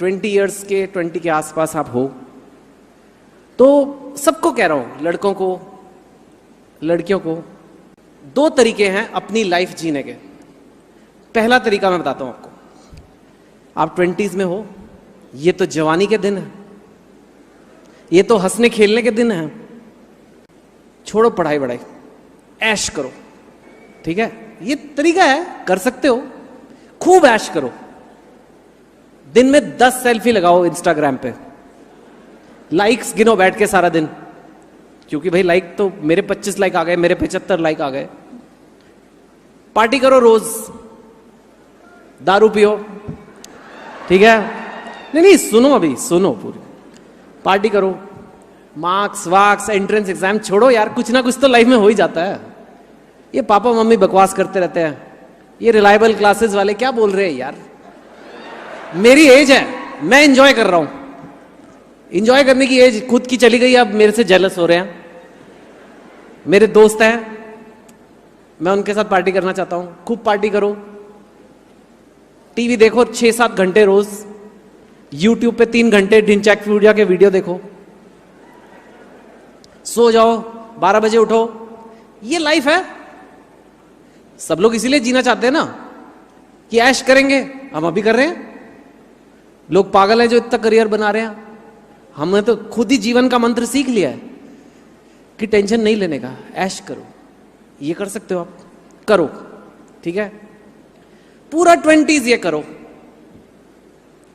20 years के 20 के आसपास आप हो, तो सबको कह रहा हूं, लड़कों को लड़कियों को, 2 तरीके हैं अपनी लाइफ जीने के। पहला तरीका मैं बताता हूं आपको। आप 20s में हो, ये तो जवानी के दिन है, ये तो हंसने खेलने के दिन है। छोड़ो पढ़ाई वढ़ाई, ऐश करो, ठीक है? ये तरीका है, कर सकते हो, खूब ऐश करो। दिन में 10 सेल्फी लगाओ इंस्टाग्राम पे, लाइक्स गिनो बैठ के सारा दिन, क्योंकि भाई लाइक तो मेरे 25 लाइक आ गए, मेरे 75 लाइक आ गए। पार्टी करो रोज, दारू पियो, ठीक है? नहीं सुनो, अभी सुनो पूरी। पार्टी करो, मार्क्स वार्क्स एंट्रेंस एग्जाम छोड़ो यार, कुछ ना कुछ तो लाइफ में हो ही जाता है। ये पापा मम्मी बकवास करते रहते हैं, ये रिलायबल क्लासेस वाले क्या बोल रहे हैं यार। मेरी एज है, मैं एंजॉय कर रहा हूं, एंजॉय करने की एज खुद की चली गई, अब मेरे से जेलस हो रहे हैं। मेरे दोस्त हैं, मैं उनके साथ पार्टी करना चाहता हूं, खूब पार्टी करो। टीवी देखो 6-7 घंटे रोज, यूट्यूब पे 3 घंटे ढिंचैक फ्यूडिया के वीडियो देखो, सो जाओ, 12 बजे उठो। ये लाइफ है। सब लोग इसीलिए जीना चाहते हैं ना, कि ऐश करेंगे। हम अभी कर रहे हैं। लोग पागल हैं जो इतना करियर बना रहे हैं। हमने तो खुद ही जीवन का मंत्र सीख लिया है कि टेंशन नहीं लेने का, ऐश करो। ये कर सकते हो आप, करो, ठीक है? पूरा 20s ये करो,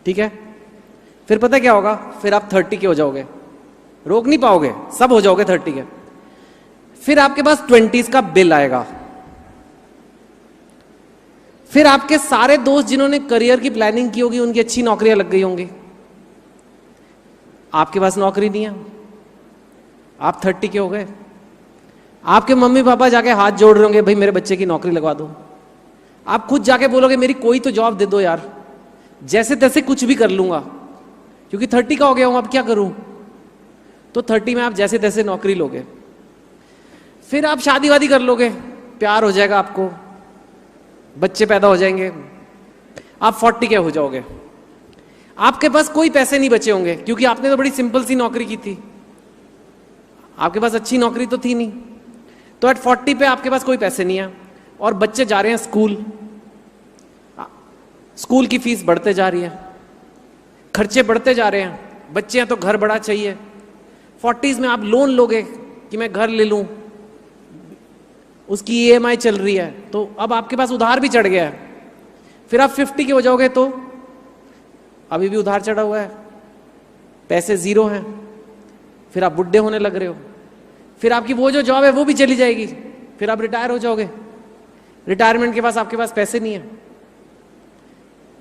ठीक है? फिर पता क्या होगा? फिर आप 30 के हो जाओगे, रोक नहीं पाओगे, सब हो जाओगे 30 के। फिर आपके पास 20s का बिल आएगा। फिर आपके सारे दोस्त जिन्होंने करियर की प्लानिंग की होगी, उनकी अच्छी नौकरियां लग गई होंगी, आपके पास नौकरी नहीं है, आप 30 के हो गए। आपके मम्मी पापा जाके हाथ जोड़ रहे होंगे, भाई मेरे बच्चे की नौकरी लगवा दो। आप खुद जाके बोलोगे मेरी कोई तो जॉब दे दो यार, जैसे तैसे कुछ भी कर लूंगा, क्योंकि 30 का हो गया हूं, अब क्या करूं? तो 30 में आप जैसे तैसे नौकरी लोगे। फिर आप शादी वादी कर लोगे, प्यार हो जाएगा आपको, बच्चे पैदा हो जाएंगे, आप 40 के हो जाओगे। आपके पास कोई पैसे नहीं बचे होंगे, क्योंकि आपने तो बड़ी सिंपल सी नौकरी की थी, आपके पास अच्छी नौकरी तो थी नहीं। तो एट 40 पे आपके पास कोई पैसे नहीं है, और बच्चे जा रहे हैं स्कूल, स्कूल की फीस बढ़ते जा रही है, खर्चे बढ़ते जा रहे हैं, बच्चे हैं तो घर बड़ा चाहिए। 40s में आप लोन लोगे कि मैं घर ले लूं, उसकी EMI चल रही है, तो अब आपके पास उधार भी चढ़ गया है। फिर आप 50 के हो जाओगे तो अभी भी उधार चढ़ा हुआ है, पैसे जीरो हैं। फिर आप बुढ़े होने लग रहे हो, फिर आपकी वो जो जॉब है वो भी चली जाएगी, फिर आप रिटायर हो जाओगे। रिटायरमेंट के पास आपके पास पैसे नहीं है,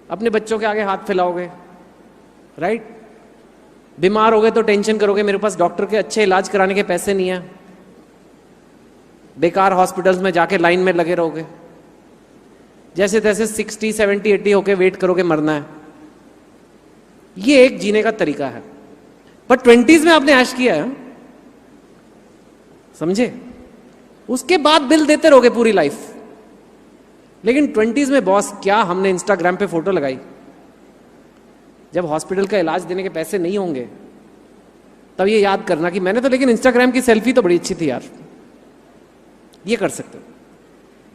अपने बच्चों के आगे हाथ फैलाओगे, राइट? बीमार हो गए तो टेंशन करोगे, मेरे पास डॉक्टर के अच्छे इलाज कराने के पैसे नहीं है, बेकार हॉस्पिटल्स में जाके लाइन में लगे रहोगे, जैसे तैसे 60, 70, 80 होके वेट करोगे मरना है। ये एक जीने का तरीका है। पर 20s में आपने ऐश किया है, समझे? उसके बाद बिल देते रहोगे पूरी लाइफ। लेकिन 20s में बॉस, क्या हमने इंस्टाग्राम पे फोटो लगाई? जब हॉस्पिटल का इलाज देने के पैसे नहीं होंगे, तब ये याद करना कि मैंने तो, लेकिन इंस्टाग्राम की सेल्फी तो बड़ी अच्छी थी यार। ये कर सकते हो।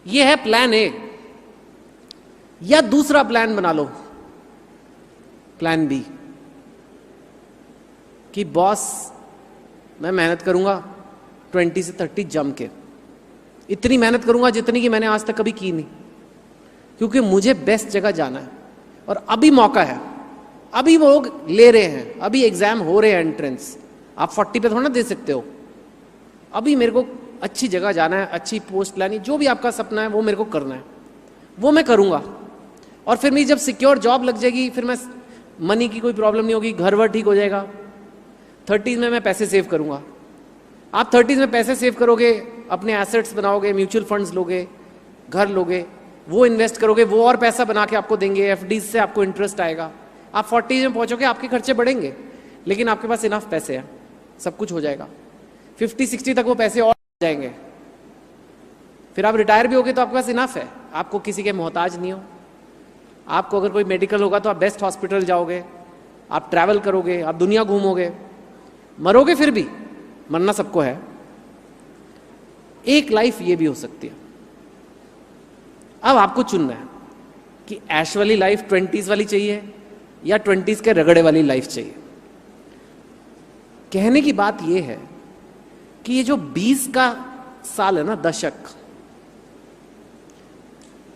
ये है प्लान ए। या दूसरा प्लान बना लो, प्लान बी, कि बॉस मैं मेहनत करूंगा 20 से 30 जम के, इतनी मेहनत करूंगा जितनी कि मैंने आज तक कभी की नहीं, क्योंकि मुझे बेस्ट जगह जाना है और अभी मौका है, अभी वो लोग ले रहे हैं, अभी एग्जाम हो रहे हैं एंट्रेंस। आप 40 पे थोड़ा ना दे सकते हो। अभी मेरे को अच्छी जगह जाना है, अच्छी पोस्ट लानी, जो भी आपका सपना है वो मेरे को करना है, वो मैं करूंगा। और फिर मेरी जब सिक्योर जॉब लग जाएगी, फिर मैं मनी की कोई प्रॉब्लम नहीं होगी, घर वर ठीक हो जाएगा। 30s में मैं पैसे सेव करूंगा। आप 30s में पैसे सेव करोगे, अपने एसेट्स बनाओगे, म्यूचुअल फंड्स लोगे, घर लोगे, वो इन्वेस्ट करोगे, वो और पैसा बना के आपको देंगे, FDs से आपको इंटरेस्ट आएगा। आप 40s में पहुंचोगे, आपके खर्चे बढ़ेंगे, लेकिन आपके पास इनफ पैसे हैं, सब कुछ हो जाएगा। 50-60 तक वो पैसे और जाएंगे। फिर आप रिटायर भी होगे तो आपके पास इनफ है, आपको किसी के मोहताज नहीं हो। आपको अगर कोई मेडिकल होगा तो आप बेस्ट हॉस्पिटल जाओगे, आप ट्रैवल करोगे, आप दुनिया घूमोगे, मरोगे फिर भी, मरना सबको है। एक लाइफ ये भी हो सकती है। अब आपको चुनना है कि ऐश वाली लाइफ 20s वाली चाहिए या 20s के रगड़े वाली लाइफ चाहिए। कहने की बात यह है कि ये जो 20 का साल है ना, दशक,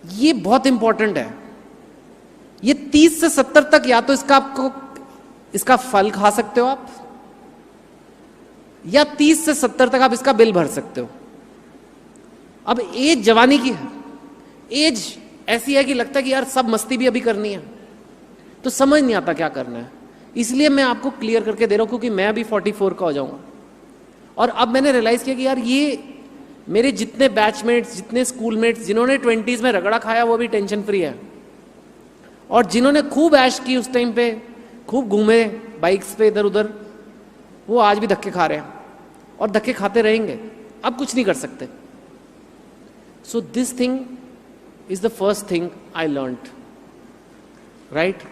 ये बहुत इंपॉर्टेंट है। ये 30 से 70 तक या तो इसका फल खा सकते हो आप, या 30 से 70 तक आप इसका बिल भर सकते हो। अब एज जवानी की है, एज ऐसी है कि लगता है कि यार सब मस्ती भी अभी करनी है, तो समझ नहीं आता क्या करना है। इसलिए मैं आपको क्लियर करके दे रहा हूं, क्योंकि मैं अभी 44 का हो जाऊंगा। और अब मैंने रियलाइज किया कि यार ये मेरे जितने बैचमेट्स, जितने स्कूलमेट्स जिन्होंने 20s में रगड़ा खाया, वो भी टेंशन फ्री है। और जिन्होंने खूब ऐश की उस टाइम पे, खूब घूमे बाइक्स पे इधर उधर, वो आज भी धक्के खा रहे हैं और धक्के खाते रहेंगे। अब कुछ नहीं कर सकते। So this thing is the first thing I learned, right?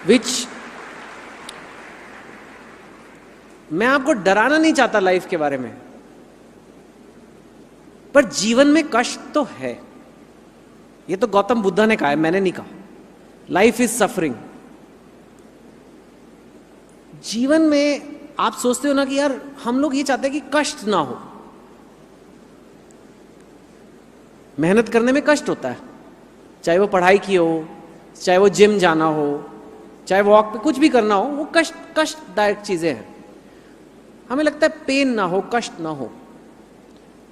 Which मैं आपको डराना नहीं चाहता लाइफ के बारे में, पर जीवन में कष्ट तो है। ये तो गौतम बुद्धा ने कहा है, मैंने नहीं कहा। Life is suffering. जीवन में आप सोचते हो ना कि यार हम लोग ये चाहते हैं कि कष्ट ना हो। मेहनत करने में कष्ट होता है, चाहे वो पढ़ाई की हो, चाहे वो जिम जाना हो, चाहे वॉक पे कुछ भी करना हो, वो कष्टदायक चीजें हैं। हमें लगता है पेन ना हो, कष्ट ना हो,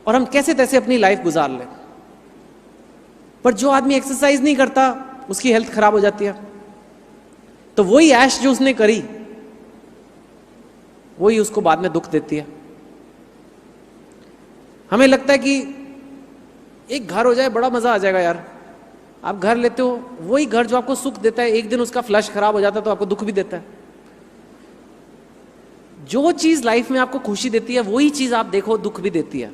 और हम कैसे तैसे अपनी लाइफ गुजार लें। पर जो आदमी एक्सरसाइज नहीं करता, उसकी हेल्थ खराब हो जाती है। तो वही ऐश जो उसने करी, वही उसको बाद में दुख देती है। हमें लगता है कि एक घर हो जाए, बड़ा मजा आ जाएगा यार। आप घर लेते हो, वही घर जो आपको सुख देता है, एक दिन उसका फ्लश खराब हो जाता है तो आपको दुख भी देता है। जो चीज लाइफ में आपको खुशी देती है, वही चीज आप देखो दुख भी देती है।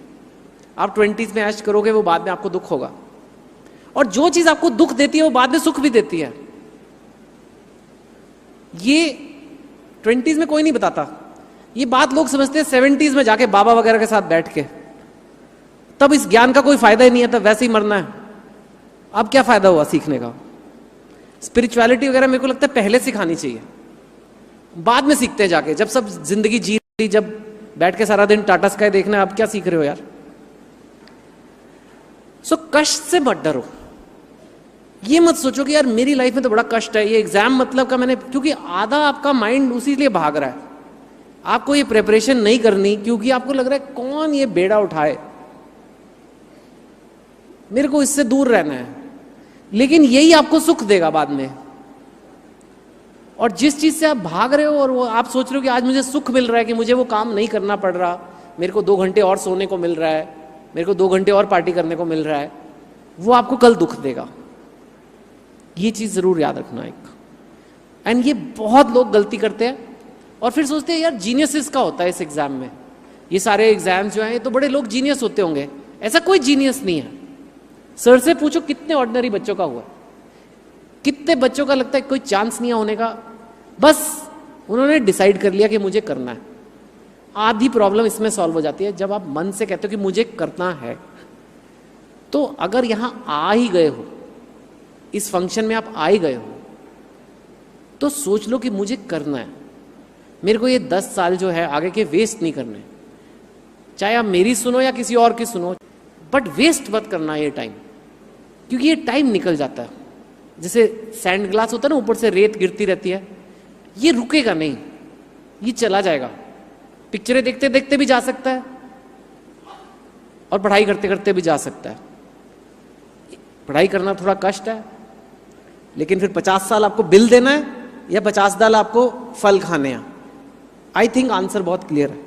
आप 20s में ऐश करोगे, वो बाद में आपको दुख होगा। और जो चीज आपको दुख देती है, वो बाद में सुख भी देती है। ये 20s में कोई नहीं बताता। ये बात लोग समझते हैं 70s में जाके बाबा वगैरह के साथ बैठ के, तब इस ज्ञान का कोई फायदा ही नहीं है, तब वैसे ही मरना है। अब क्या फायदा हुआ सीखने का? स्पिरिचुअलिटी वगैरह मेरे को लगता है पहले सिखानी चाहिए, बाद में सीखते हैं जाके, जब सब जिंदगी जी रही, जब बैठ के सारा दिन टाटा स्काई देखना है। अब क्या सीख रहे हो यार? सो कष्ट से मत डरो। ये मत सोचो कि यार मेरी लाइफ में तो बड़ा कष्ट है, ये एग्जाम मतलब का मैंने, क्योंकि आधा आपका माइंड उसी लिए भाग रहा है। आपको ये प्रिपरेशन नहीं करनी, क्योंकि आपको लग रहा है कौन ये बेड़ा उठाए, मेरे को इससे दूर रहना है। लेकिन यही आपको सुख देगा बाद में। और जिस चीज से आप भाग रहे हो और वो आप सोच रहे हो कि आज मुझे सुख मिल रहा है कि मुझे वो काम नहीं करना पड़ रहा, मेरे को 2 घंटे और सोने को मिल रहा है, मेरे को 2 घंटे और पार्टी करने को मिल रहा है, वो आपको कल दुख देगा। ये चीज जरूर याद रखना एक। एंड ये बहुत लोग गलती करते हैं और फिर सोचते हैं यार जीनियस इसका होता है इस एग्जाम में। ये सारे एग्जाम्स जो हैं, ये तो बड़े लोग जीनियस होते होंगे। ऐसा कोई जीनियस नहीं है। सर से पूछो कितने ऑर्डिनरी बच्चों का हुआ, कितने बच्चों का लगता है कोई चांस नहीं है होने का, बस उन्होंने डिसाइड कर लिया कि मुझे करना है। आधी प्रॉब्लम इसमें सॉल्व हो जाती है जब आप मन से कहते हो कि मुझे करना है। तो अगर यहां आ ही गए हो, इस फंक्शन में आप आ ही गए हो, तो सोच लो कि मुझे करना है। मेरे को ये 10 साल जो है आगे के वेस्ट नहीं करने, चाहे आप मेरी सुनो या किसी और की सुनो, बट वेस्ट मत करना ये टाइम, क्योंकि ये टाइम निकल जाता है। जैसे सैंड ग्लास होता है ना, ऊपर से रेत गिरती रहती है, ये रुकेगा नहीं, ये चला जाएगा। पिक्चरें देखते देखते भी जा सकता है और पढ़ाई करते करते भी जा सकता है। पढ़ाई करना थोड़ा कष्ट है, लेकिन फिर 50 साल आपको बिल देना है या 50 साल आपको फल खाने हैं? आई थिंक आंसर बहुत क्लियर है।